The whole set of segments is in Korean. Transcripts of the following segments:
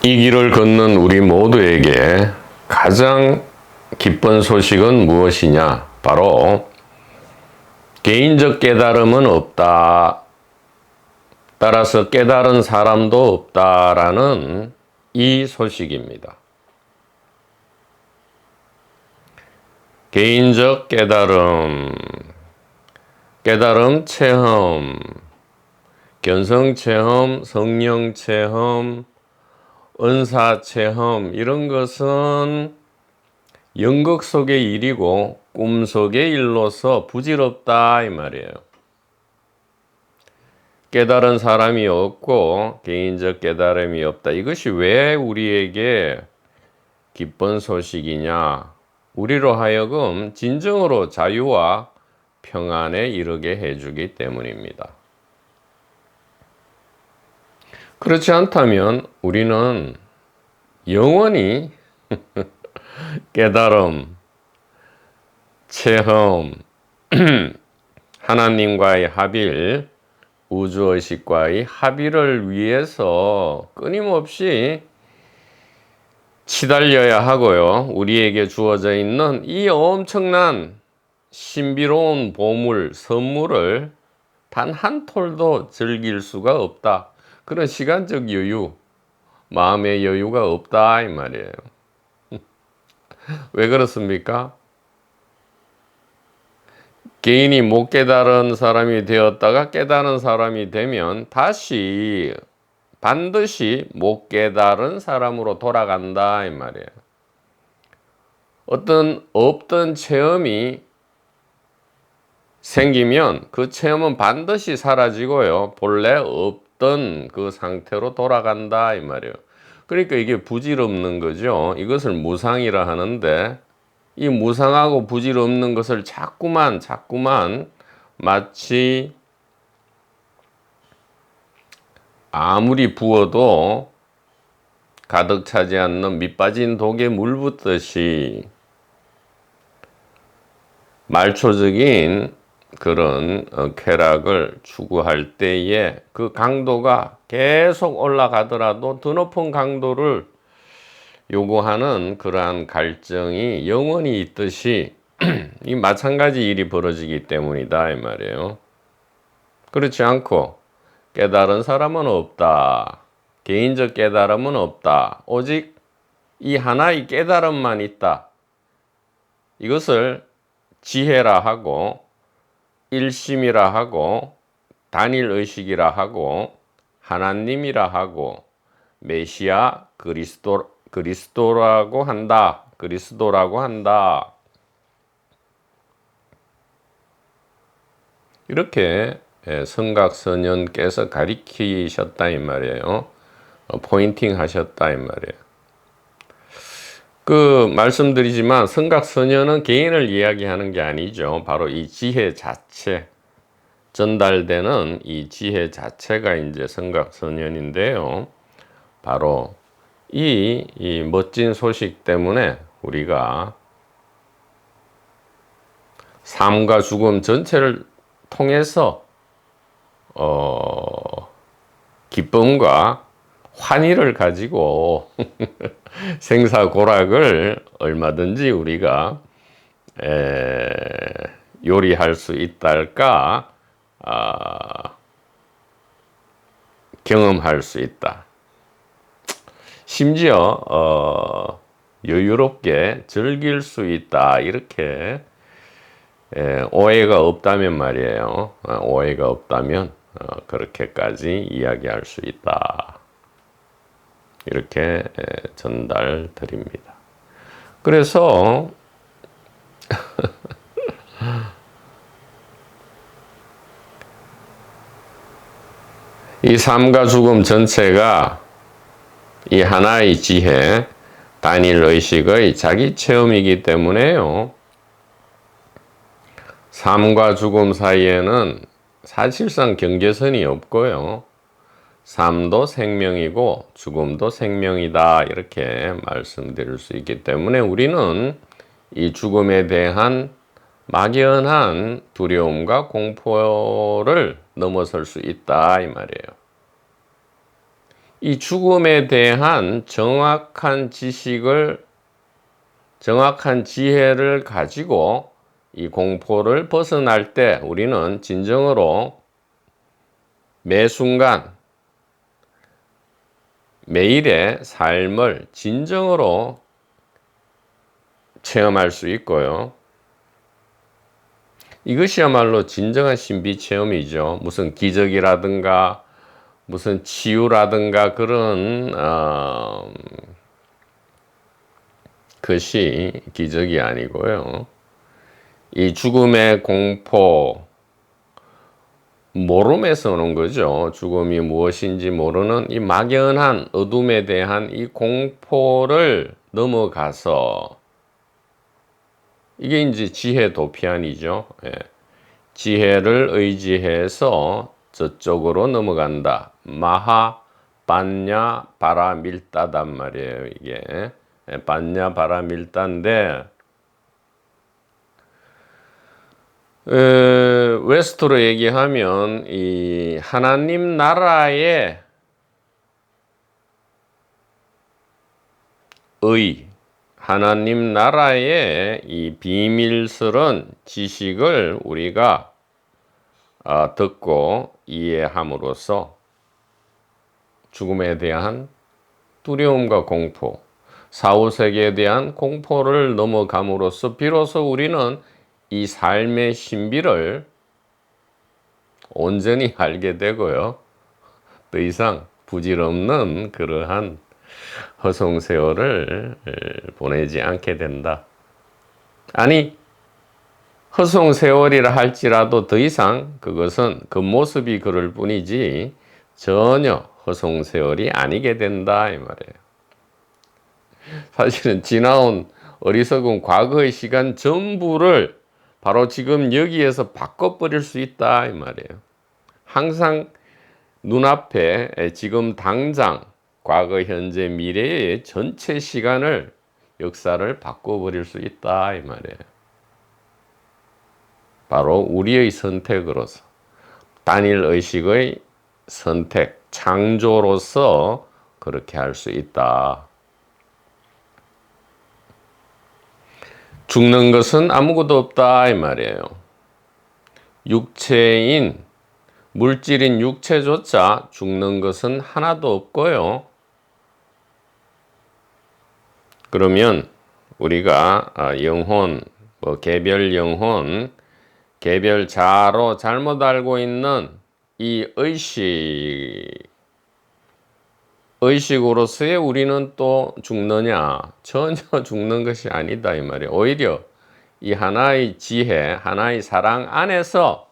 이 길을 걷는 우리 모두에게 가장 기쁜 소식은 무엇이냐? 바로 개인적 깨달음은 없다. 따라서 깨달은 사람도 없다라는 이 소식입니다. 개인적 깨달음, 깨달음 체험, 견성 체험, 성령 체험, 은사 체험, 이런 것은 연극 속의 일이고 꿈 속의 일로서 부질없다 이 말이에요. 깨달은 사람이 없고 개인적 깨달음이 없다. 이것이 왜 우리에게 기쁜 소식이냐? 우리로 하여금 진정으로 자유와 평안에 이르게 해주기 때문입니다. 그렇지 않다면 우리는 영원히 깨달음, 체험, 하나님과의 합일, 우주의식과의 합일을 위해서 끊임없이 치달려야 하고요. 우리에게 주어져 있는 이 엄청난 신비로운 보물, 선물을 단 한 톨도 즐길 수가 없다. 그런 시간적 여유, 마음의 여유가 없다 이 말이에요. 왜 그렇습니까? 개인이 못 깨달은 사람이 되었다가 깨달은 사람이 되면 다시 반드시 못 깨달은 사람으로 돌아간다 이 말이에요. 어떤 없던 체험이 생기면 그 체험은 반드시 사라지고요. 본래 없던 그 상태로 돌아간다 이 말이에요. 그러니까 이게 부질없는 거죠. 이것을 무상이라 하는데 이 무상하고 부질없는 것을 자꾸만 마치 아무리 부어도 가득 차지 않는 밑빠진 독에 물 붓듯이 말초적인 그런 쾌락을 추구할 때에 그 강도가 계속 올라가더라도 더 높은 강도를 요구하는 그러한 갈증이 영원히 있듯이 이 마찬가지 일이 벌어지기 때문이다 이 말이에요. 그렇지 않고 깨달은 사람은 없다. 개인적 깨달음은 없다. 오직 이 하나의 깨달음만 있다. 이것을 지혜라 하고 일심이라 하고 단일의식이라 하고 하나님이라 하고 메시아 그리스도라고 한다. 이렇게 성각선현께서 가리키셨다 이 말이에요. 포인팅 하셨다 이 말이에요. 그 말씀드리지만 성각선현은 개인을 이야기하는 게 아니죠. 바로 이 지혜 자체, 전달되는 이 지혜 자체가 이제 성각선현인데요. 바로 이 멋진 소식 때문에 우리가 삶과 죽음 전체를 통해서 기쁨과 환희를 가지고 생사고락을 얼마든지 우리가 요리할 수 있달까 경험할 수 있다. 심지어 여유롭게 즐길 수 있다. 이렇게 오해가 없다면 말이에요. 오해가 없다면 그렇게까지 이야기할 수 있다. 이렇게 전달 드립니다. 그래서 이 삶과 죽음 전체가 이 하나의 지혜, 단일의식의 자기 체험이기 때문에요. 삶과 죽음 사이에는 사실상 경계선이 없고요. 삶도 생명이고 죽음도 생명이다 이렇게 말씀드릴 수 있기 때문에 우리는 이 죽음에 대한 막연한 두려움과 공포를 넘어설 수 있다 이 말이에요. 이 죽음에 대한 정확한 지식을, 정확한 지혜를 가지고 이 공포를 벗어날 때 우리는 진정으로 매 순간, 매일의 삶을 진정으로 체험할 수 있고요. 이것이야말로 진정한 신비 체험이죠. 무슨 기적이라든가 무슨 치유라든가 그런 것이 기적이 아니고요. 이 죽음의 공포, 모름에서 오는 거죠. 죽음이 무엇인지 모르는 이 막연한 어둠에 대한 이 공포를 넘어가서, 이게 이제 지혜 도피안이죠. 예. 지혜를 의지해서 저쪽으로 넘어간다. 마하 반야 바라 밀다단 말이에요. 이게 반야 바라 밀다인데, 웨스트로 얘기하면 이 하나님 나라의 하나님 나라의 이 비밀스런 지식을 우리가 듣고 이해함으로써 죽음에 대한 두려움과 공포, 사후세계에 대한 공포를 넘어감으로써 비로소 우리는 이 삶의 신비를 온전히 알게 되고요. 더 이상 부질없는 그러한 허송세월을 보내지 않게 된다. 아니, 허송세월이라 할지라도 더 이상 그것은 겉모습이 그럴 뿐이지 전혀 허송세월이 아니게 된다 이 말이에요. 사실은 지나온 어리석은 과거의 시간 전부를 바로 지금 여기에서 바꿔버릴 수 있다 이 말이에요. 항상 눈앞에 지금 당장 과거, 현재, 미래의 전체 시간을, 역사를 바꿔버릴 수 있다 이 말이에요. 바로 우리의 선택으로서, 단일 의식의 선택, 창조로서 그렇게 할 수 있다. 죽는 것은 아무것도 없다 이 말이에요. 육체인, 물질인 육체조차 죽는 것은 하나도 없고요. 그러면 우리가 영혼, 개별 영혼, 개별 자아로 잘못 알고 있는 이 의식으로서의 우리는 또 죽느냐? 전혀 죽는 것이 아니다 이 말이에요. 오히려 이 하나의 지혜, 하나의 사랑 안에서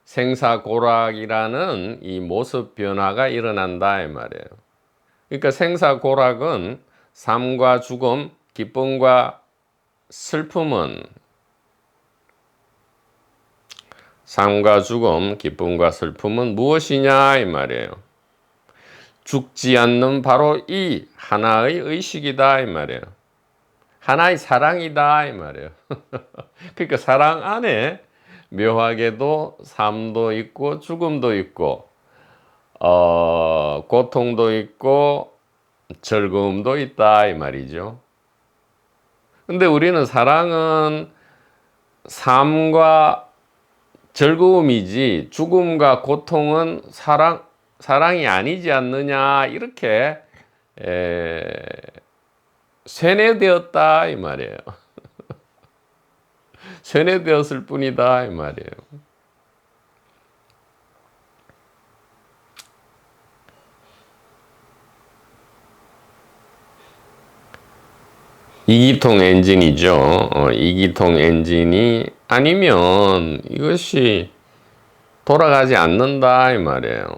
생사고락이라는 이 모습 변화가 일어난다 이 말이에요. 그러니까 생사고락은 삶과 죽음, 기쁨과 슬픔은, 삶과 죽음, 기쁨과 슬픔은 무엇이냐 이 말이에요. 죽지 않는 바로 이 하나의 의식이다 이 말이에요. 하나의 사랑이다 이 말이에요. 그러니까 사랑 안에 묘하게도 삶도 있고 죽음도 있고 고통도 있고 즐거움도 있다 이 말이죠. 근데 우리는 사랑은 삶과 즐거움이지 죽음과 고통은 사랑이 아니지 않느냐 이렇게 세뇌되었다 이 말이에요. 세뇌되었을 뿐이다 이 말이에요. 이기통 엔진이죠. 이기통 엔진이 아니면 이것이 돌아가지 않는다 이 말이에요.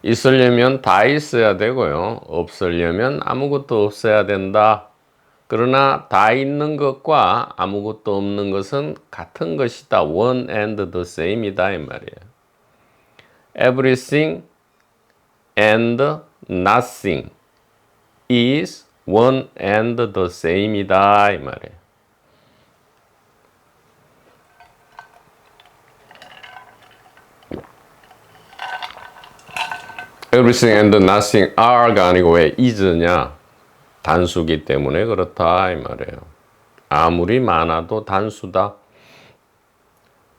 있으려면 다 있어야 되고요. 없으려면 아무것도 없어야 된다. 그러나 다 있는 것과 아무것도 없는 것은 같은 것이다. One and the same이다 이 말이에요. Everything and nothing is one and the same이다 이 말이에요. everything and nothing are가 아니고 왜 is냐? 단수기 때문에 그렇다 이 말이에요. 아무리 많아도 단수다.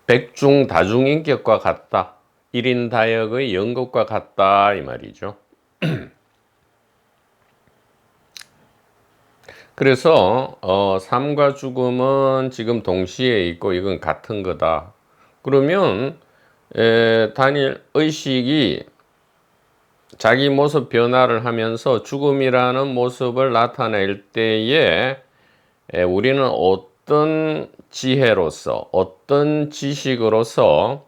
백중 다중인격과 같다. 1인 다역의 연극과 같다 이 말이죠. 그래서 삶과 죽음은 지금 동시에 있고 이건 같은 거다. 그러면 단일 의식이 자기 모습 변화를 하면서 죽음이라는 모습을 나타낼 때에 우리는 어떤 지혜로서 어떤 지식으로서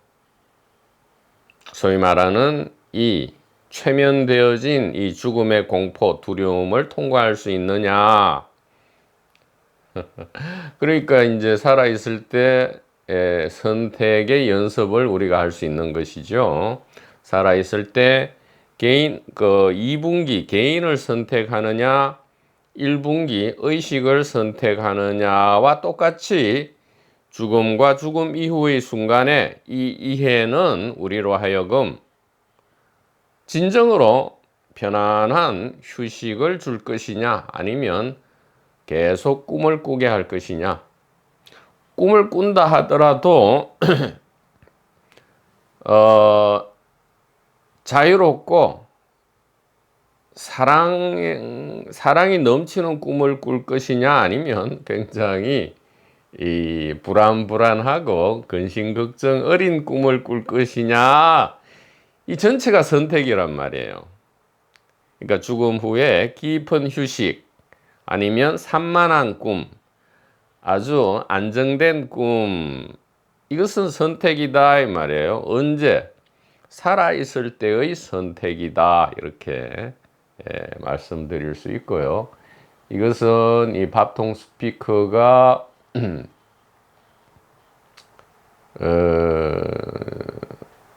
소위 말하는 이 최면되어진 이 죽음의 공포, 두려움을 통과할 수 있느냐. 그러니까 이제 살아있을 때 선택의 연습을 우리가 할 수 있는 것이죠. 살아있을 때 개인, 2분기 개인을 선택하느냐, 1분기 의식을 선택하느냐와 똑같이 죽음과 죽음 이후의 순간에 이 이해는 우리로 하여금 진정으로 편안한 휴식을 줄 것이냐, 아니면 계속 꿈을 꾸게 할 것이냐. 꿈을 꾼다 하더라도 자유롭고 사랑이 넘치는 꿈을 꿀 것이냐, 아니면 굉장히 이 불안불안하고 근심걱정 어린 꿈을 꿀 것이냐, 이 전체가 선택이란 말이에요. 그러니까 죽음 후에 깊은 휴식, 아니면 산만한 꿈, 아주 안정된 꿈, 이것은 선택이다 이 말이에요. 언제? 살아있을 때의 선택이다, 이렇게 말씀드릴 수 있고요. 이것은 이 밥통 스피커가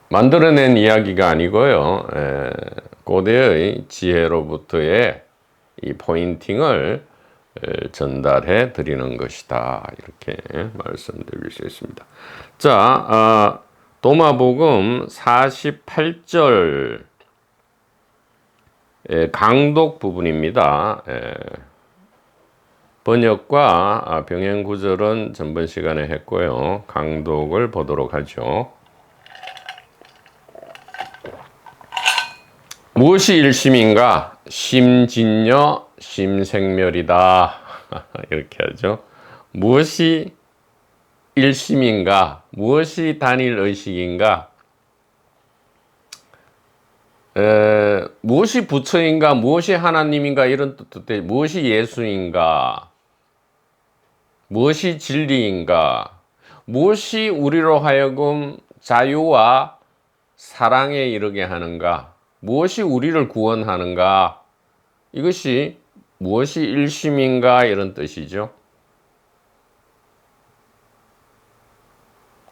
만들어낸 이야기가 아니고요. 고대의 지혜로부터의 이 포인팅을 전달해 드리는 것이다, 이렇게 말씀드릴 수 있습니다. 자, 도마복음 48절 강독 부분입니다. 번역과 병행 구절은 전번 시간에 했고요. 강독을 보도록 하죠. 무엇이 일심인가? 심진여 심생멸이다. 이렇게 하죠. 무엇이 일심인가? 무엇이 단일 의식인가? 무엇이 부처인가? 무엇이 하나님인가? 이런 뜻도 무엇이 예수인가? 무엇이 진리인가? 무엇이 우리로 하여금 자유와 사랑에 이르게 하는가? 무엇이 우리를 구원하는가? 이것이 무엇이 일심인가? 이런 뜻이죠.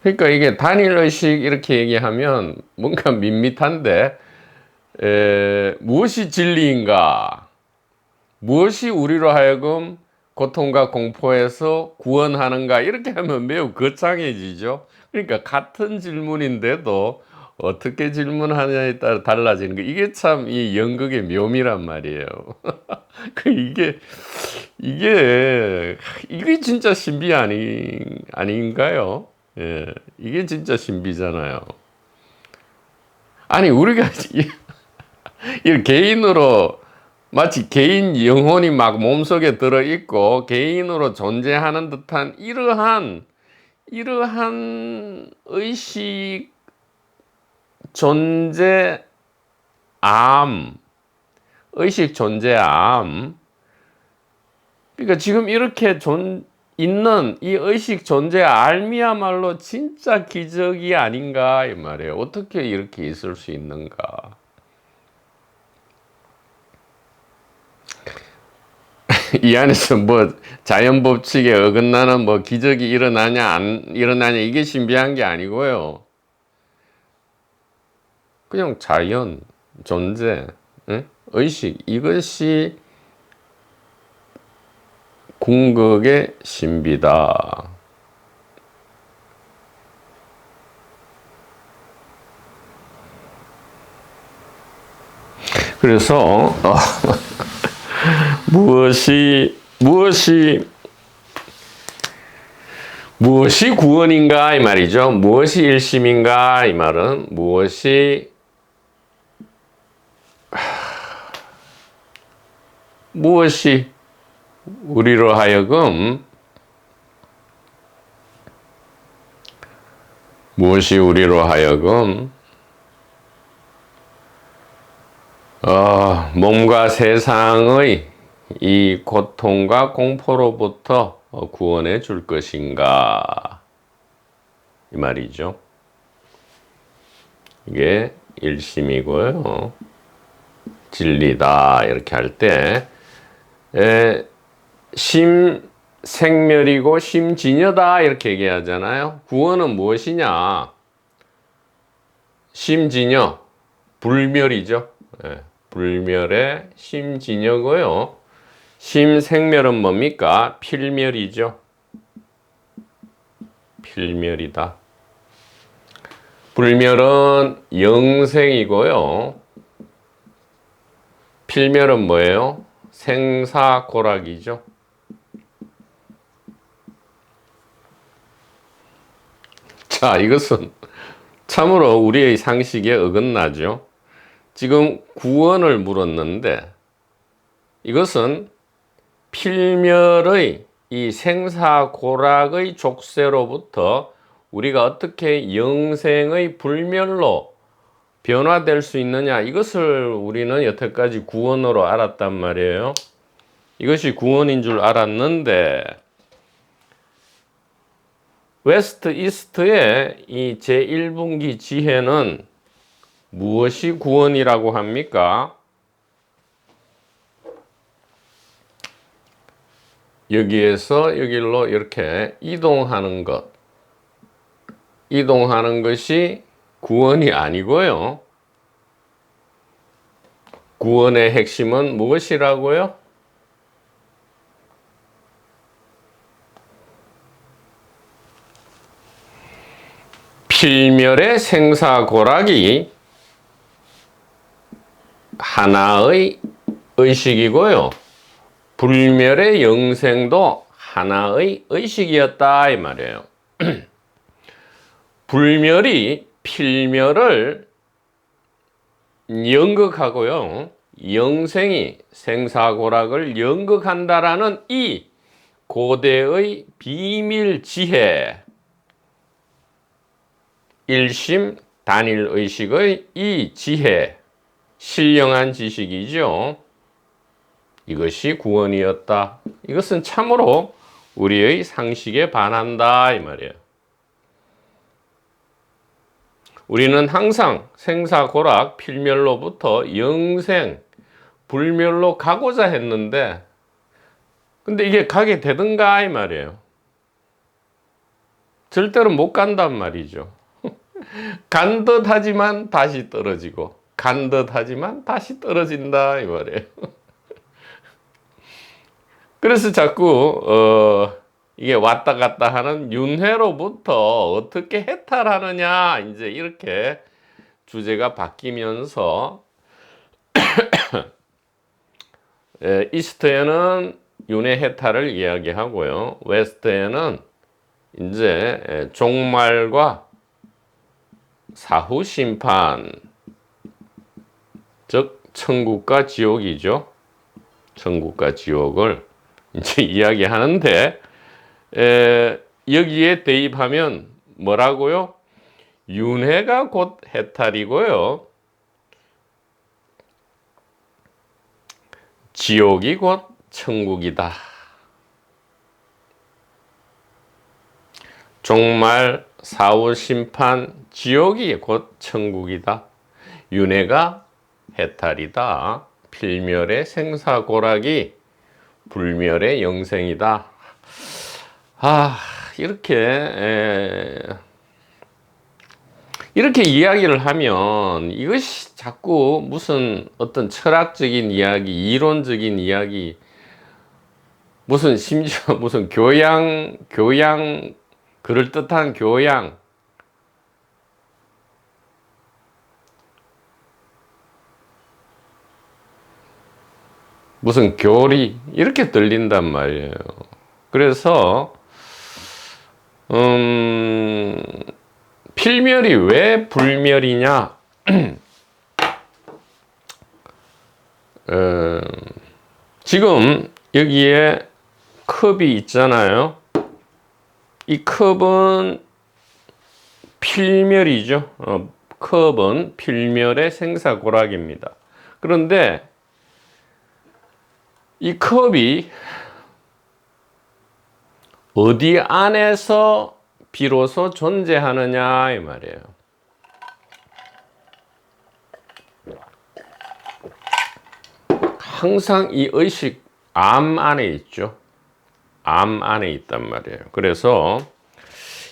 그러니까 이게 단일의식 이렇게 얘기하면 뭔가 밋밋한데, 무엇이 진리인가? 무엇이 우리로 하여금 고통과 공포에서 구원하는가? 이렇게 하면 매우 거창해지죠. 그러니까 같은 질문인데도 어떻게 질문하냐에 따라 달라지는 거, 이게 참 이 연극의 묘미란 말이에요. 이게 진짜 신비 아닌가요? 예, 이게 진짜 신비잖아요. 아니, 우리가 이 개인으로 마치 개인 영혼이 막 몸속에 들어있고 개인으로 존재하는 듯한 이러한 의식 존재암, 의식 존재암. 그러니까 지금 이렇게 있는 이 의식 존재 알미야말로 진짜 기적이 아닌가 이 말이에요. 어떻게 이렇게 있을 수 있는가? 이 안에서 뭐 자연 법칙에 어긋나는 뭐 기적이 일어나냐 안 일어나냐, 이게 신비한 게 아니고요. 그냥 자연, 존재, 의식, 이것이 궁극의 신비다. 그래서 무엇이 구원인가 이 말이죠. 무엇이 일심인가 이 말은 무엇이 우리로 하여금 몸과 세상의 이 고통과 공포로부터 구원해 줄 것인가 이 말이죠. 이게 일심이고요. 진리다 이렇게 할 때 심생멸이고 심진여다 이렇게 얘기하잖아요. 구원은 무엇이냐? 심진여 불멸이죠. 불멸의 심진여고요. 심생멸은 뭡니까? 필멸이죠. 필멸이다. 불멸은 영생이고요. 필멸은 뭐예요? 생사고락이죠. 자, 이것은 참으로 우리의 상식에 어긋나죠. 지금 구원을 물었는데 이것은 필멸의 이 생사고락의 족쇄로부터 우리가 어떻게 영생의 불멸로 변화될 수 있느냐, 이것을 우리는 여태까지 구원으로 알았단 말이에요. 이것이 구원인 줄 알았는데 웨스트 이스트의 이 제1분기 지혜는 무엇이 구원이라고 합니까? 여기에서 여기로 이렇게 이동하는 것이 구원이 아니고요. 구원의 핵심은 무엇이라고요? 필멸의 생사고락이 하나의 의식이고요. 불멸의 영생도 하나의 의식이었다 이 말이에요. 불멸이 필멸을 연극하고요. 영생이 생사고락을 연극한다라는 이 고대의 비밀 지혜, 일심 단일의식의 이 지혜, 신령한 지식이죠. 이것이 구원이었다. 이것은 참으로 우리의 상식에 반한다 이 말이에요. 우리는 항상 생사고락 필멸로부터 영생 불멸로 가고자 했는데 근데 이게 가게 되든가 이 말이에요. 절대로 못 간단 말이죠. 간 듯 하지만 다시 떨어지고 간 듯 하지만 다시 떨어진다 이 말이에요. 그래서 자꾸 이게 왔다 갔다 하는 윤회로부터 어떻게 해탈하느냐 이제 이렇게 주제가 바뀌면서 이스트에는 윤회 해탈을 이야기하고요. 웨스트에는 이제 종말과 사후 심판, 즉 천국과 지옥이죠. 천국과 지옥을 이제 이야기하는데 여기에 대입하면 뭐라고요? 윤회가 곧 해탈이고요. 지옥이 곧 천국이다. 종말, 사후 심판, 지옥이 곧 천국이다. 윤회가 해탈이다. 필멸의 생사고락이 불멸의 영생이다. 이렇게 이야기를 하면 이것이 자꾸 무슨 어떤 철학적인 이야기, 이론적인 이야기, 무슨 심지어 무슨 교양, 그럴듯한 교양, 무슨 교리 이렇게 들린단 말이에요. 그래서 필멸이 왜 불멸이냐? 지금 여기에 컵이 있잖아요. 이 컵은 필멸이죠. 컵은 필멸의 생사고락입니다. 그런데 이 컵이 어디 안에서 비로소 존재하느냐 이 말이에요. 항상 이 의식 암 안에 있죠. 암 안에 있단 말이에요. 그래서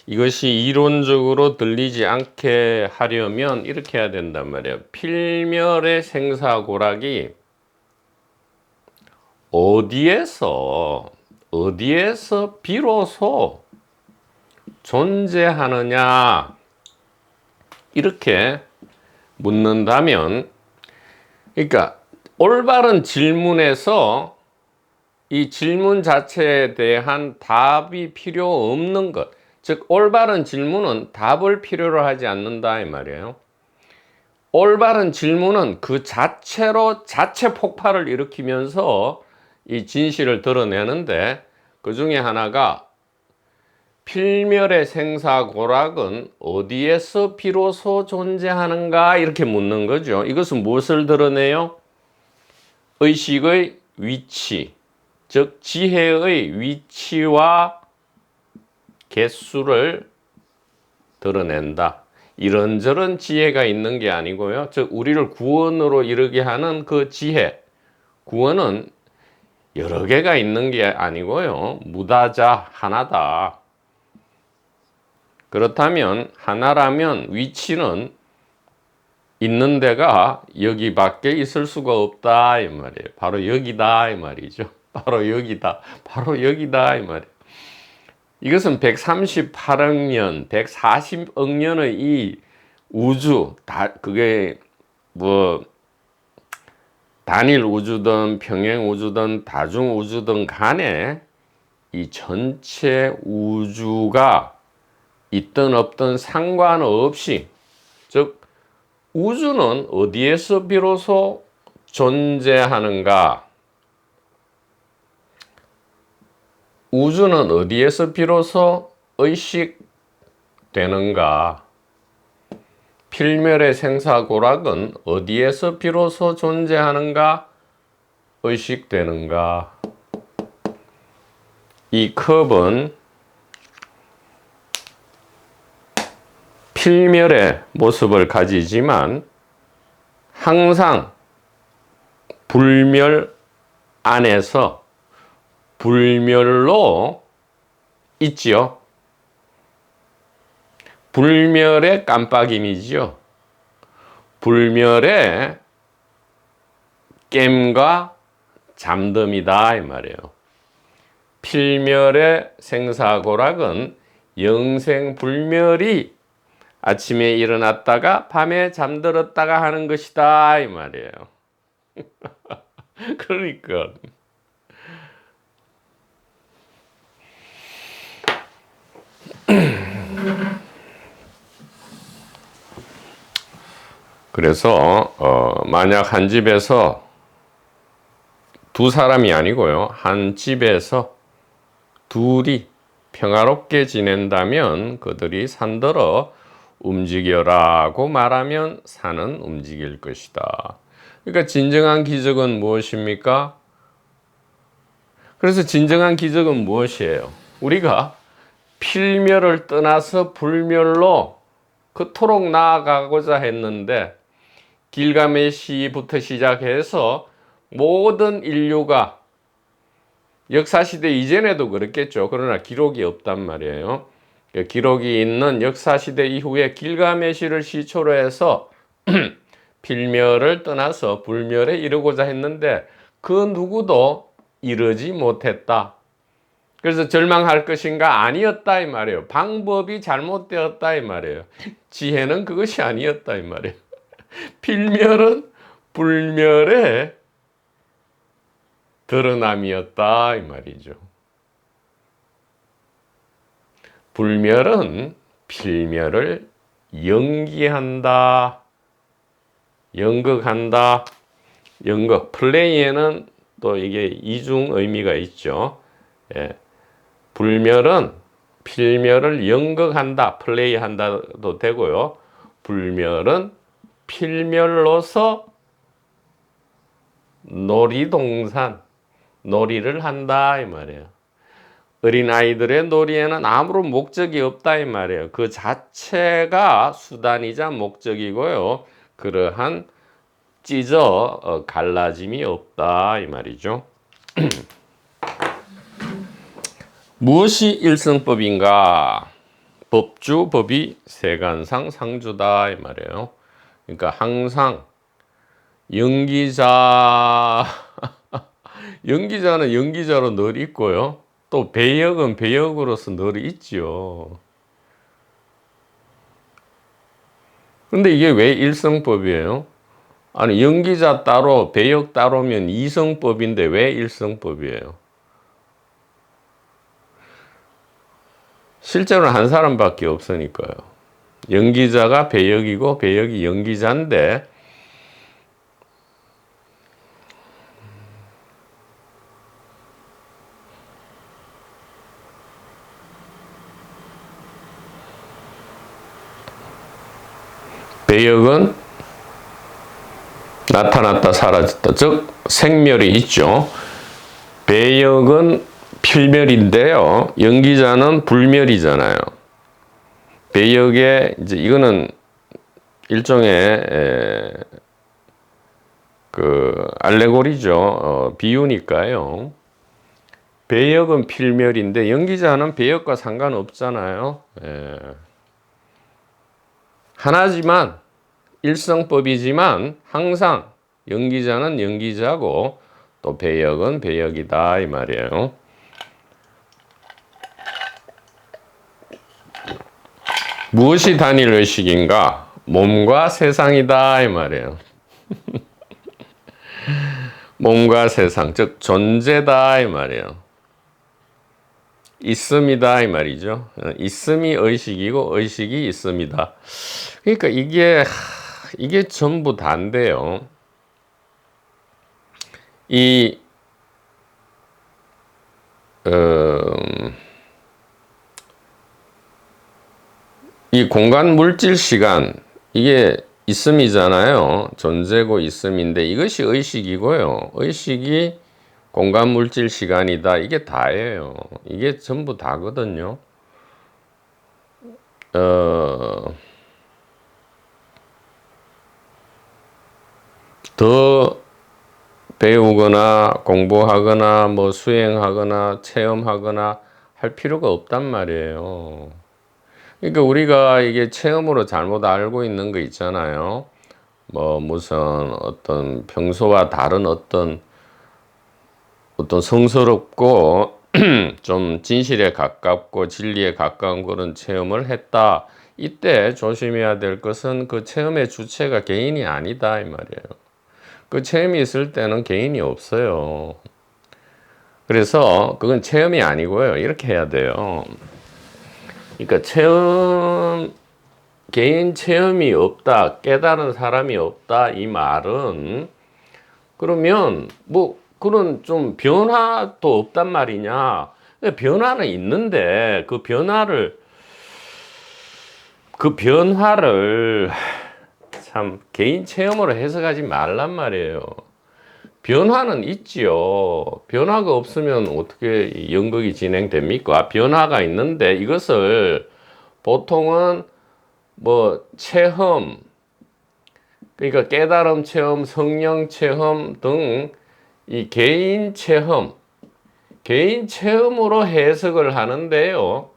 이것이 이론적으로 들리지 않게 하려면 이렇게 해야 된단 말이에요. 필멸의 생사고락이 어디에서 비로소 존재하느냐 이렇게 묻는다면, 그러니까 올바른 질문에서 이 질문 자체에 대한 답이 필요 없는 것, 즉 올바른 질문은 답을 필요로 하지 않는다 이 말이에요. 올바른 질문은 그 자체로 자체 폭발을 일으키면서 이 진실을 드러내는데, 그 중에 하나가 필멸의 생사고락은 어디에서 비로소 존재하는가 이렇게 묻는 거죠. 이것은 무엇을 드러내요? 의식의 위치, 즉 지혜의 위치와 개수를 드러낸다. 이런저런 지혜가 있는 게 아니고요. 즉 우리를 구원으로 이르게 하는 그 지혜, 구원은 여러 개가 있는 게 아니고요. 무다자 하나다. 그렇다면 하나라면 위치는 있는 데가 여기밖에 있을 수가 없다 이 말이에요. 바로 여기다 이 말이죠. 바로 여기다. 바로 여기다 이 말이에요. 이것은 138억 년, 140억 년의 이 우주, 그게 뭐 단일 우주든 평행 우주든 다중 우주든 간에 이 전체 우주가 있든 없든 상관없이, 즉 우주는 어디에서 비로소 존재하는가? 우주는 어디에서 비로소 의식되는가? 필멸의 생사고락은 어디에서 비로소 존재하는가? 의식되는가? 이 컵은 필멸의 모습을 가지지만 항상 불멸 안에서 불멸로 있지요. 불멸의 깜빡임이지요. 불멸의 깸과 잠듦이다 이 말이에요. 필멸의 생사고락은 영생불멸이 아침에 일어났다가 밤에 잠들었다가 하는 것이다 이 말이에요. 그러니까 그래서 만약 한 집에서 두 사람이 아니고요, 한 집에서 둘이 평화롭게 지낸다면 그들이 산더러 움직여라고 말하면 산은 움직일 것이다. 그러니까 진정한 기적은 무엇입니까? 그래서 진정한 기적은 무엇이에요? 우리가 필멸을 떠나서 불멸로 그토록 나아가고자 했는데, 길가메시부터 시작해서 모든 인류가 역사시대 이전에도 그랬겠죠. 그러나 기록이 없단 말이에요. 기록이 있는 역사시대 이후에 길가메시를 시초로 해서 필멸을 떠나서 불멸에 이르고자 했는데 그 누구도 이르지 못했다. 그래서 절망할 것인가? 아니었다 이 말이에요. 방법이 잘못되었다 이 말이에요. 지혜는 그것이 아니었다 이 말이에요. 필멸은 불멸의 드러남이었다 이 말이죠. 불멸은 필멸을 연기한다, 연극한다. 연극, 플레이에는 또 이게 이중 의미가 있죠. 예. 불멸은 필멸을 연극한다, 플레이한다도 되고요. 불멸은 필멸로서 놀이동산, 놀이를 한다 이 말이에요. 어린아이들의 놀이에는 아무런 목적이 없다 이 말이에요. 그 자체가 수단이자 목적이고요. 그러한 찢어 갈라짐이 없다 이 말이죠. 무엇이 일성법인가? 법주, 법이 세간상 상주다 이 말이에요. 그러니까 항상 연기자 연기자는 연기자로 늘 있고요. 또 배역은 배역으로서 늘 있지요. 근데 이게 왜 일성법이에요? 아니 연기자 따로 배역 따로면 이성법인데 왜 일성법이에요? 실제로는 한 사람밖에 없으니까요. 연기자가 배역이고 배역이 연기자인데 배역은 나타났다 사라졌다, 즉 생멸이 있죠. 배역은 필멸인데요. 연기자는 불멸이잖아요. 배역의 이제 이거는 일종의 그 알레고리죠. 비유니까요. 배역은 필멸인데 연기자는 배역과 상관없잖아요. 하나지만 일성법이지만 항상 연기자는 연기자고 또 배역은 배역이다 이 말이에요. 무엇이 단일 의식인가? 몸과 세상이다 이 말이에요. 몸과 세상, 즉 존재다 이 말이에요. 있음이다 이 말이죠. 있음이 의식이고 의식이 있음이다. 그러니까 이게 전부 다인데요. 이 공간 물질 시간 이게 있음이잖아요. 존재고 있음인데 이것이 의식이고요. 의식이 공간 물질 시간이다. 이게 다예요. 이게 전부 다거든요. 더 배우거나 공부하거나 뭐 수행하거나 체험하거나 할 필요가 없단 말이에요. 그러니까 우리가 이게 체험으로 잘못 알고 있는 거 있잖아요. 뭐 무슨 어떤 평소와 다른 어떤 성스럽고 좀 진실에 가깝고 진리에 가까운 그런 체험을 했다. 이때 조심해야 될 것은 그 체험의 주체가 개인이 아니다 이 말이에요. 그 체험이 있을 때는 개인이 없어요. 그래서 그건 체험이 아니고요. 이렇게 해야 돼요. 그러니까 개인 체험이 없다, 깨달은 사람이 없다 이 말은 그러면 뭐 그런 좀 변화도 없단 말이냐? 변화는 있는데 그 변화를 참 개인 체험으로 해석하지 말란 말이에요. 변화는 있지요. 변화가 없으면 어떻게 연극이 진행됩니까? 변화가 있는데 이것을 보통은 뭐 체험, 그러니까 깨달음 체험, 성령 체험 등 이 개인 체험으로 해석을 하는데요.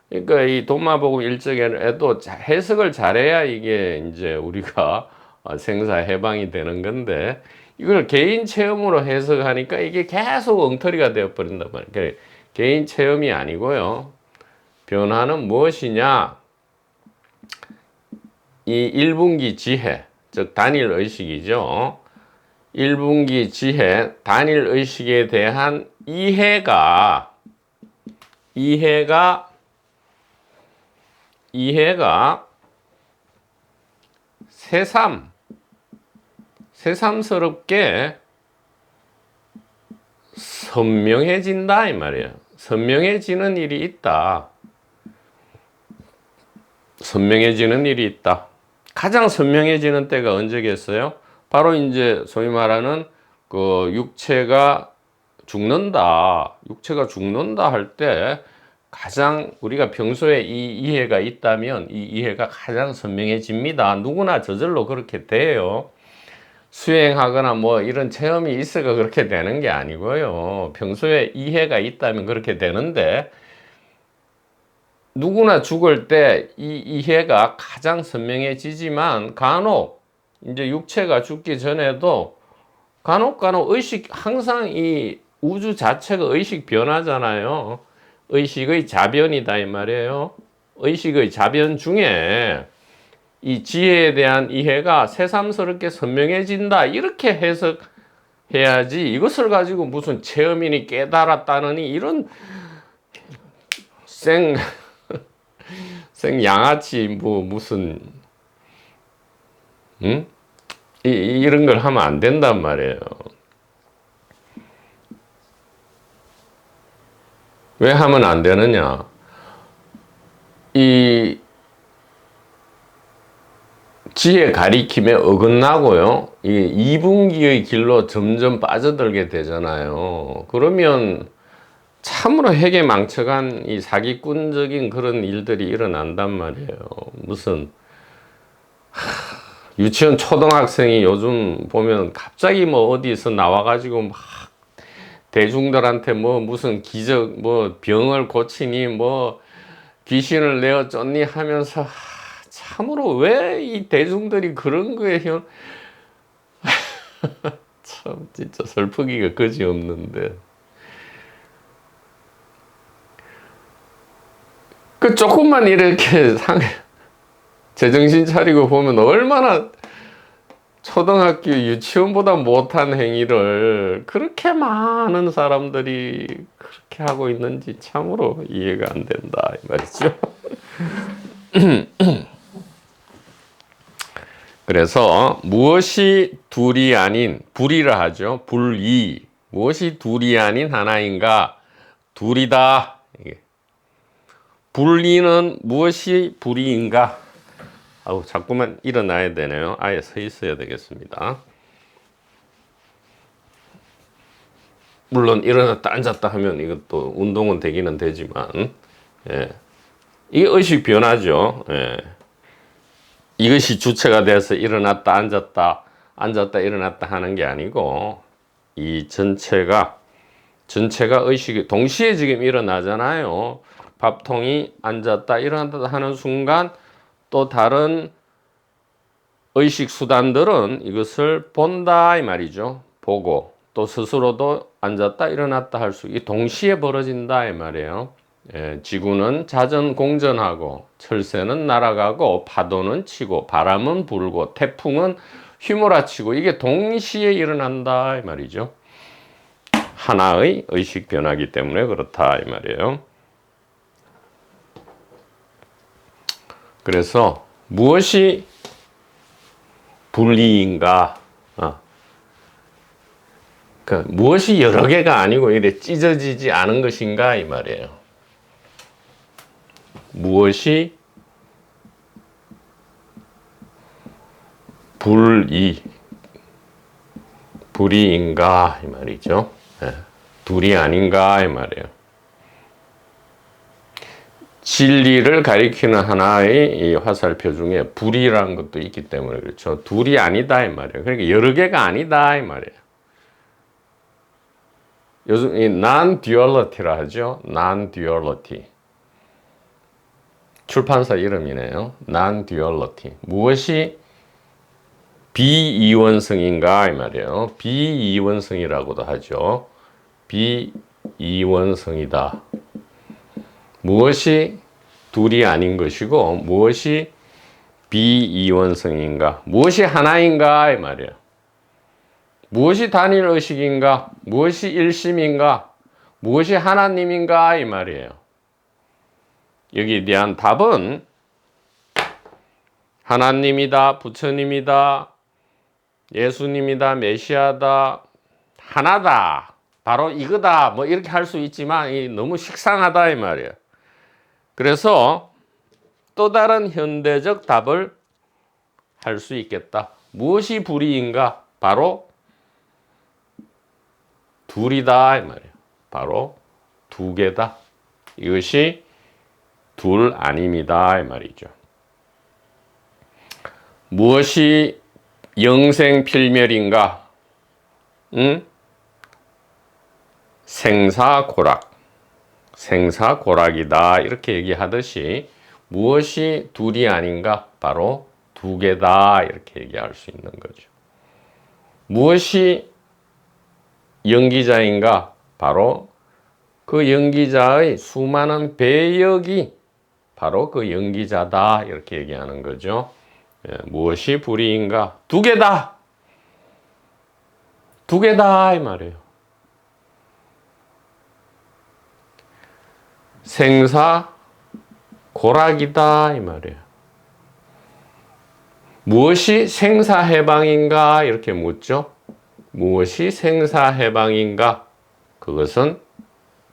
그러니까 이 도마복음 1장에도 해석을 잘해야 이게 이제 우리가 생사 해방이 되는 건데 이걸 개인 체험으로 해석하니까 이게 계속 엉터리가 되어 버린단 말이에요. 그러니까 개인 체험이 아니고요. 변화는 무엇이냐? 이 1분기 지혜, 즉 단일 의식이죠. 1분기 지혜 단일 의식에 대한 이해가 새삼스럽게 선명해진다 이 말이에요. 선명해지는 일이 있다. 선명해지는 일이 있다. 가장 선명해지는 때가 언제겠어요? 바로 이제 소위 말하는 그 육체가 죽는다 할 때 가장 우리가 평소에 이 이해가 있다면 이 이해가 가장 선명해집니다. 누구나 저절로 그렇게 돼요. 수행하거나 뭐 이런 체험이 있어가 그렇게 되는 게 아니고요. 평소에 이해가 있다면 그렇게 되는데 누구나 죽을 때 이 이해가 가장 선명해지지만 간혹 이제 육체가 죽기 전에도 간혹 의식 항상 이 우주 자체가 의식 변화잖아요. 의식의 자변이다 이 말이에요. 의식의 자변 중에 이 지혜에 대한 이해가 새삼스럽게 선명해진다 이렇게 해석해야지 이것을 가지고 무슨 체험이니 깨달았다느니 이런 생 양아치 뭐 무슨 이런 걸 하면 안 된단 말이에요. 왜 하면 안 되느냐? 이 지혜 가리킴에 어긋나고요. 이 2분기의 길로 점점 빠져들게 되잖아요. 그러면 참으로 해괴망측한 이 사기꾼적인 그런 일들이 일어난단 말이에요. 무슨 유치원 초등학생이 요즘 보면 갑자기 뭐 어디서 나와가지고 막 대중들한테 뭐 무슨 기적 뭐 병을 고치니 뭐 귀신을 내어 쫓니 하면서 참으로 왜 이 대중들이 그런 거에 참 진짜 슬프기가 그지없는데 그 조금만 이렇게 제정신 차리고 보면 얼마나 초등학교 유치원보다 못한 행위를 그렇게 많은 사람들이 그렇게 하고 있는지 참으로 이해가 안 된다 이 말이죠. 그래서 무엇이 둘이 아닌 불이라 하죠. 불이 무엇이 둘이 아닌 하나인가? 둘이다. 불이는 무엇이 불이인가? 아우 자꾸만 일어나야 되네요. 아예 서 있어야 되겠습니다. 물론 일어났다 앉았다 하면 이것도 운동은 되기는 되지만 이게 의식 변화죠. 이것이 주체가 돼서 일어났다 앉았다 일어났다 하는 게 아니고 이 전체가 의식이 동시에 지금 일어나잖아요. 밥통이 앉았다 일어났다 하는 순간 또 다른 의식 수단들은 이것을 본다 이 말이죠. 보고 또 스스로도 앉았다 일어났다 할 수 있게 동시에 벌어진다 이 말이에요. 지구는 자전공전하고 철새는 날아가고 파도는 치고 바람은 불고 태풍은 휘몰아치고 이게 동시에 일어난다 이 말이죠. 하나의 의식 변화이기 때문에 그렇다 이 말이에요. 그래서 무엇이 분리인가? 무엇이 여러 개가 아니고 이래 찢어지지 않은 것인가 이 말이에요. 무엇이 불이인가 이 말이죠. 둘이 아닌가 이 말이에요. 진리를 가리키는 하나의 이 화살표 중에 불이라는 것도 있기 때문에 그렇죠. 둘이 아니다 이 말이에요. 그러니까 여러 개가 아니다 이 말이에요. 요즘 이 non-duality라 하죠. non-duality. 출판사 이름이네요. non-duality. 무엇이 비이원성인가 이 말이에요. 비이원성이라고도 하죠. 비이원성이다. 무엇이 둘이 아닌 것이고 무엇이 비이원성인가? 무엇이 하나인가 이 말이에요. 무엇이 단일 의식인가? 무엇이 일심인가? 무엇이 하나님인가? 이 말이에요. 여기에 대한 답은 하나님이다, 부처님이다, 예수님이다, 메시아다, 하나다, 바로 이거다, 뭐 이렇게 할 수 있지만 너무 식상하다 이 말이에요. 그래서 또 다른 현대적 답을 할 수 있겠다. 무엇이 불이인가? 바로 둘이다 이 말이에요. 바로 두 개다. 이것이 둘 아닙니다 이 말이죠. 무엇이 영생필멸인가? 생사고락. 생사고락이다. 이렇게 얘기하듯이 무엇이 둘이 아닌가? 바로 두 개다. 이렇게 얘기할 수 있는 거죠. 무엇이 연기자인가? 바로 그 연기자의 수많은 배역이 바로 그 연기자다. 이렇게 얘기하는 거죠. 무엇이 불이인가? 두 개다. 두 개다 이 말이에요. 생사 고락이다 이 말이에요. 무엇이 생사해방인가? 이렇게 묻죠. 무엇이 생사해방인가? 그것은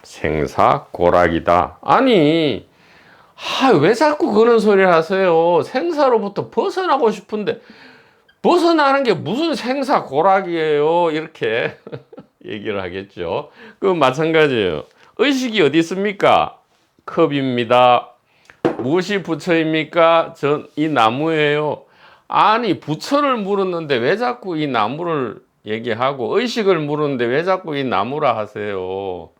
생사고락이다. 아니, 왜 자꾸 그런 소리를 하세요? 생사로부터 벗어나고 싶은데 벗어나는 게 무슨 생사고락이에요? 이렇게 얘기를 하겠죠. 그건 마찬가지예요. 의식이 어디 있습니까? 컵입니다. 무엇이 부처입니까? 이 나무예요. 아니, 부처를 물었는데 왜 자꾸 이 나무를 얘기하고 의식을 물었는데 왜 자꾸 이 나무라 하세요?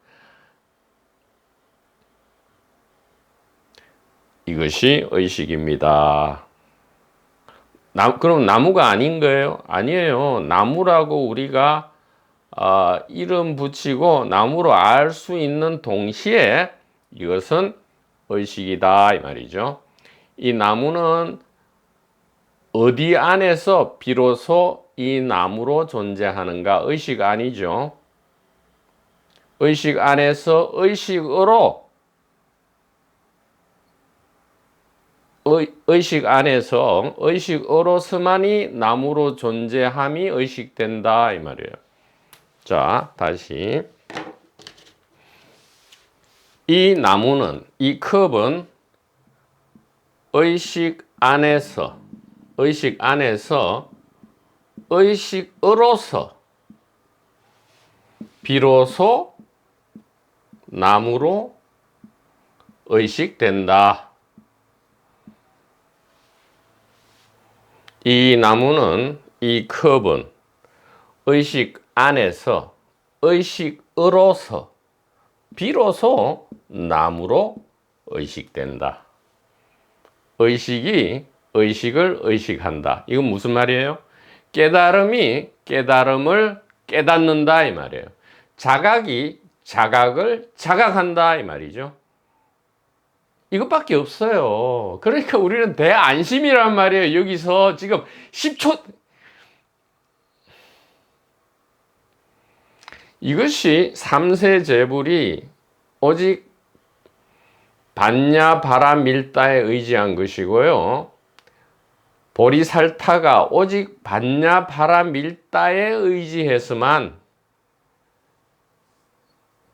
이것이 의식입니다. 그럼 나무가 아닌 거예요? 아니에요. 나무라고 우리가 이름 붙이고 나무로 알 수 있는 동시에 이것은 의식이다 이 말이죠. 이 나무는 어디 안에서 비로소 이 나무로 존재하는가? 의식 아니죠. 의식 안에서 의식 안에서 의식으로서만이 나무로 존재함이 의식된다 이 말이에요. 자, 다시 이 나무는, 이 컵은 의식 안에서 의식으로서 비로소 나무로 의식된다. 이 나무는, 이 컵은 의식 안에서 의식으로서 비로소 나무로 의식된다. 의식이 의식을 의식한다. 이건 무슨 말이에요? 깨달음이 깨달음을 깨닫는다 이 말이에요. 자각이 자각을 자각한다 이 말이죠. 이것밖에 없어요. 그러니까 우리는 대안심이란 말이에요. 여기서 지금 10초 이것이 삼세제불이 오직 반야바라밀다에 의지한 것이고요. 보리살타가 오직 반야바라밀다에 의지해서만,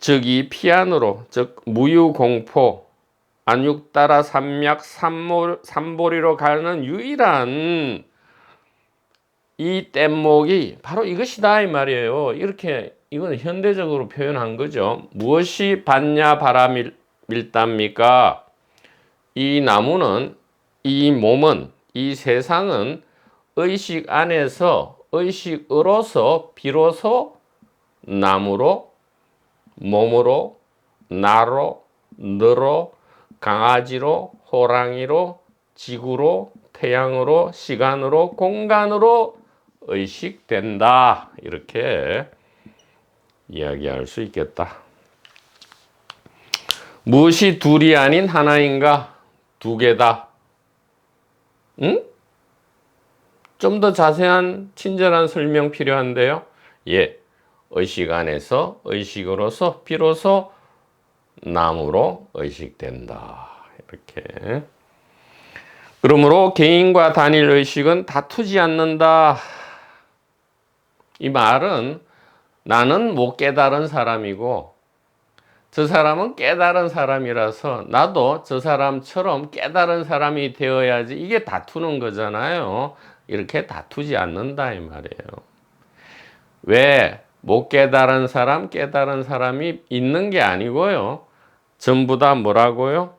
즉 이 피안으로, 즉 무유공포 안육따라 삼약 삼보리로 가는 유일한 이 뗏목이 바로 이것이다 이 말이에요. 이렇게 이건 현대적으로 표현한 거죠. 무엇이 반야바라밀다입니까? 이 나무는, 이 몸은, 이 세상은 의식 안에서 의식으로서 비로소 나무로, 몸으로, 나로, 너로, 강아지로, 호랑이로, 지구로, 태양으로, 시간으로, 공간으로 의식된다. 이렇게 이야기할 수 있겠다. 무엇이 둘이 아닌 하나인가? 두 개다. 응? 좀 더 자세한 친절한 설명 필요한데요. 예, 의식 안에서 의식으로서 비로소 남으로 의식된다. 이렇게. 그러므로 개인과 단일 의식은 다투지 않는다. 이 말은 나는 못 깨달은 사람이고 저 사람은 깨달은 사람이라서 나도 저 사람처럼 깨달은 사람이 되어야지, 이게 다투는 거잖아요. 이렇게 다투지 않는다 이 말이에요. 왜? 못 깨달은 사람, 깨달은 사람이 있는 게 아니고요. 전부 다 뭐라고요?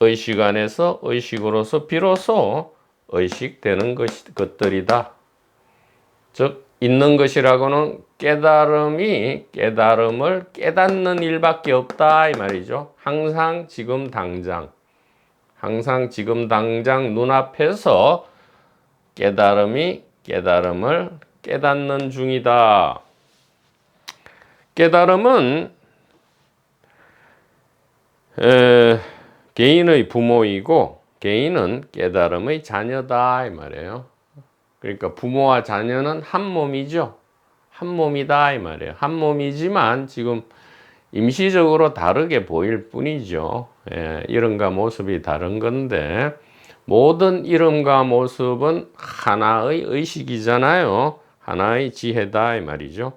의식 안에서 의식으로서 비로소 의식되는 것들이다. 즉 있는 것이라고는 깨달음이 깨달음을 깨닫는 일밖에 없다 이 말이죠. 항상 지금 당장, 항상 지금 당장 눈앞에서 깨달음이 깨달음을 깨닫는 중이다. 깨달음은 개인의 부모이고 개인은 깨달음의 자녀다 이 말이에요. 그러니까 부모와 자녀는 한 몸이죠. 한 몸이다 이 말이에요. 한 몸이지만 지금 임시적으로 다르게 보일 뿐이죠. 예, 이름과 모습이 다른 건데 모든 이름과 모습은 하나의 의식이잖아요. 하나의 지혜다 이 말이죠.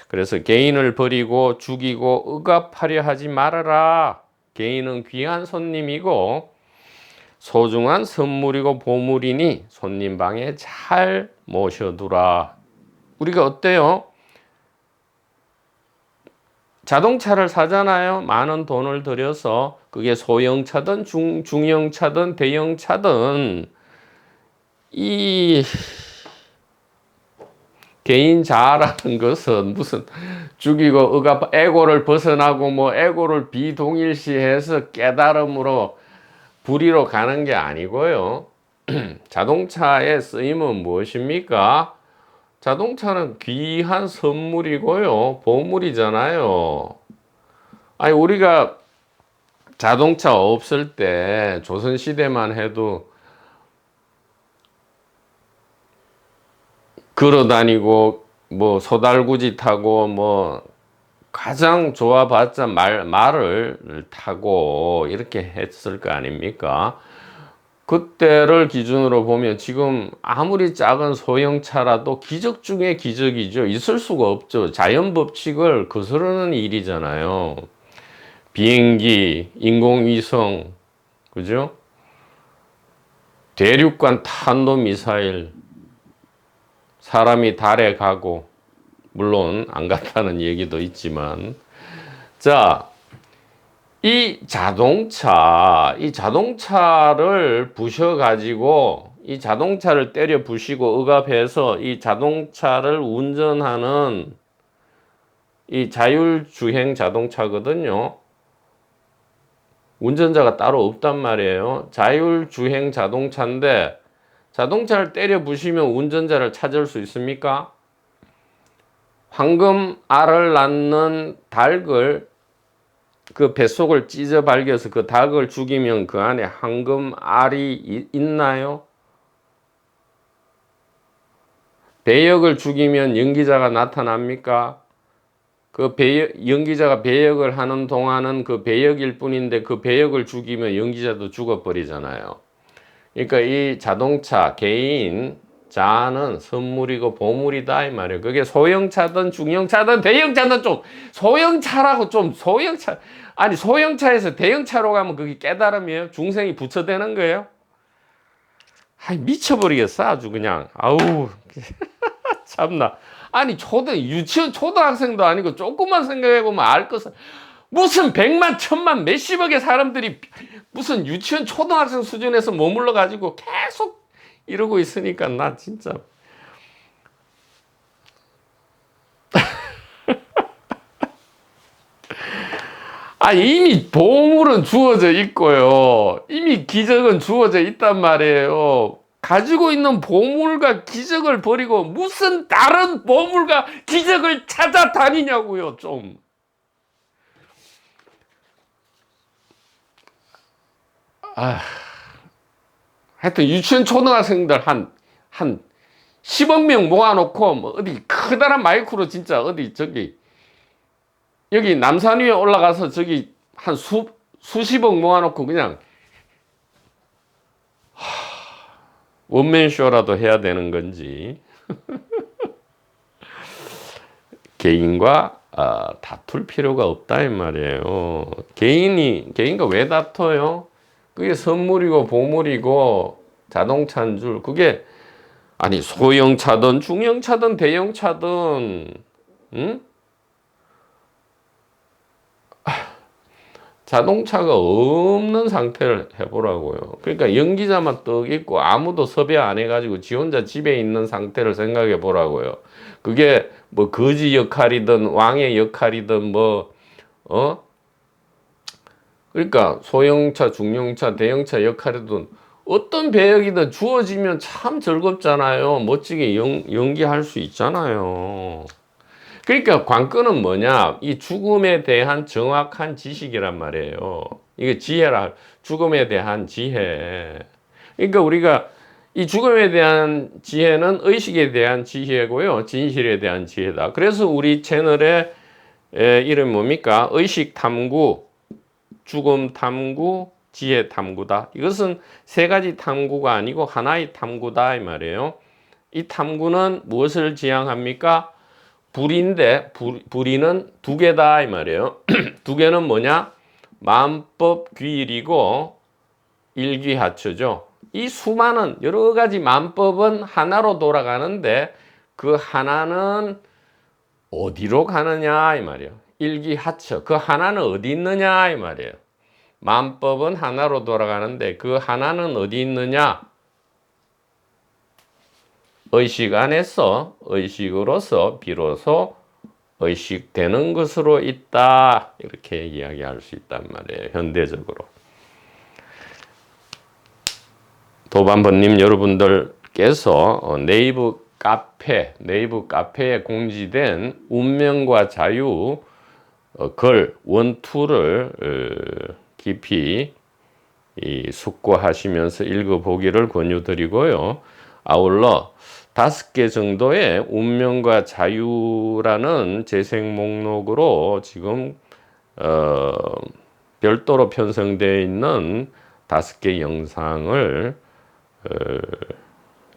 그래서 개인을 버리고 죽이고 억압하려 하지 말아라. 개인은 귀한 손님이고 소중한 선물이고 보물이니 손님 방에 잘 모셔두라. 우리가 어때요? 자동차를 사잖아요. 많은 돈을 들여서 그게 소형차든 중형차든 대형차든 이 개인 자아라는 것은 무슨 죽이고 억압, 에고를 벗어나고 뭐 에고를 비동일시해서 깨달음으로 불의로 가는 게 아니고요. 자동차의 쓰임은 무엇입니까? 자동차는 귀한 선물이고요. 보물이잖아요. 아니, 우리가 자동차 없을 때 조선시대만 해도 걸어 다니고 뭐 소달구지 타고 뭐 가장 좋아봤자 말을 타고 이렇게 했을 거 아닙니까? 그때를 기준으로 보면 지금 아무리 작은 소형차라도 기적 중에 기적이죠. 있을 수가 없죠. 자연 법칙을 거스르는 일이잖아요. 비행기, 인공위성, 그죠? 대륙간 탄도미사일, 사람이 달에 가고, 물론 안 갔다는 얘기도 있지만, 자, 이 자동차를 부셔가지고, 이 자동차를 때려 부시고 억압해서 이 자동차를 운전하는 이 자율주행 자동차거든요. 운전자가 따로 없단 말이에요. 자율주행 자동차인데, 자동차를 때려 부시면 운전자를 찾을 수 있습니까? 황금 알을 낳는 닭을 그 뱃속을 찢어 발겨서 그 닭을 죽이면 그 안에 황금 알이 있나요? 배역을 죽이면 연기자가 나타납니까? 그 연기자가 배역을 하는 동안은 그 배역일 뿐인데 그 배역을 죽이면 연기자도 죽어버리잖아요. 그러니까 이 자동차, 개인 자아는 선물이고 보물이다 이 말이에요. 그게 소형차든 중형차든 대형차든 좀 소형차라고 좀 소형차, 아니 소형차에서 대형차로 가면 그게 깨달음이에요? 중생이 부처되는 거예요? 아이 미쳐버리겠어 아주 그냥. 아우 참나. 아니 유치원 초등학생도 아니고 조금만 생각해보면 알 것은 무슨 100만 1000만 몇십억의 사람들이 무슨 유치원 초등학생 수준에서 머물러 가지고 계속 이러고 있으니까 나 진짜 이미 보물은 주어져 있고요. 이미 기적은 주어져 있단 말이에요. 가지고 있는 보물과 기적을 버리고 무슨 다른 보물과 기적을 찾아다니냐고요, 좀. 하여튼 유치원 초등학생들 한 10억 명 모아놓고 뭐 어디 커다란 마이크로 진짜 어디 저기 여기 남산 위에 올라가서 저기 한 수십억 모아놓고 그냥 원맨쇼라도 해야 되는 건지 개인과 다툴 필요가 없다 이 말이에요. 개인과 왜 다퉈요? 그게 선물이고 보물이고 자동차인 줄. 그게 아니 소형차든 중형차든 대형차든 응? 자동차가 없는 상태를 해보라고요. 그러니까 연기자만 떡 있고 아무도 섭외 안 해가지고 지 혼자 집에 있는 상태를 생각해 보라고요. 그게 뭐 거지 역할이든 왕의 역할이든 그러니까 소형차, 중형차, 대형차 역할이든 어떤 배역이든 주어지면 참 즐겁잖아요. 멋지게 연기할 수 있잖아요. 그러니까 관건은 뭐냐? 이 죽음에 대한 정확한 지식이란 말이에요. 이게 지혜라, 죽음에 대한 지혜. 그러니까 우리가 이 죽음에 대한 지혜는 의식에 대한 지혜고요. 진실에 대한 지혜다. 그래서 우리 채널의 이름이 뭡니까? 의식 탐구, 죽음 탐구, 지혜 탐구다. 이것은 세 가지 탐구가 아니고 하나의 탐구다 이 말이에요. 이 탐구는 무엇을 지향합니까? 불인데 불이는 두 개다 이 말이에요. 두 개는 뭐냐? 만법 귀일이고 일귀하처죠. 이 수많은 여러 가지 만법은 하나로 돌아가는데 그 하나는 어디로 가느냐 이 말이에요. 일귀하처. 그 하나는 어디 있느냐 이 말이에요. 만법은 하나로 돌아가는데 그 하나는 어디 있느냐? 의식 안에서 의식으로서 비로소 의식되는 것으로 있다. 이렇게 이야기할 수 있단 말이에요. 현대적으로. 도반번님 여러분들께서 네이버 카페에 공지된 운명과 자유 글 원투를 깊이 숙고하시면서 읽어보기를 권유드리고요. 아울러 5개 정도의 운명과 자유라는 재생 목록으로 지금 별도로 편성되어 있는 5개 영상을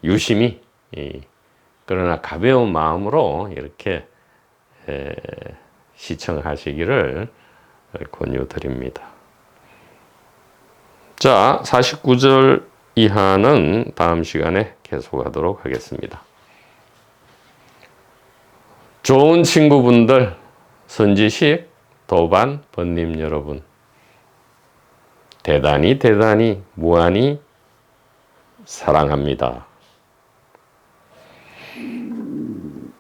유심히 그러나 가벼운 마음으로 이렇게 시청하시기를 권유드립니다. 자, 49절 이하는 다음 시간에 계속하도록 하겠습니다. 좋은 친구분들, 선지식, 도반, 번님 여러분, 대단히 무한히 사랑합니다.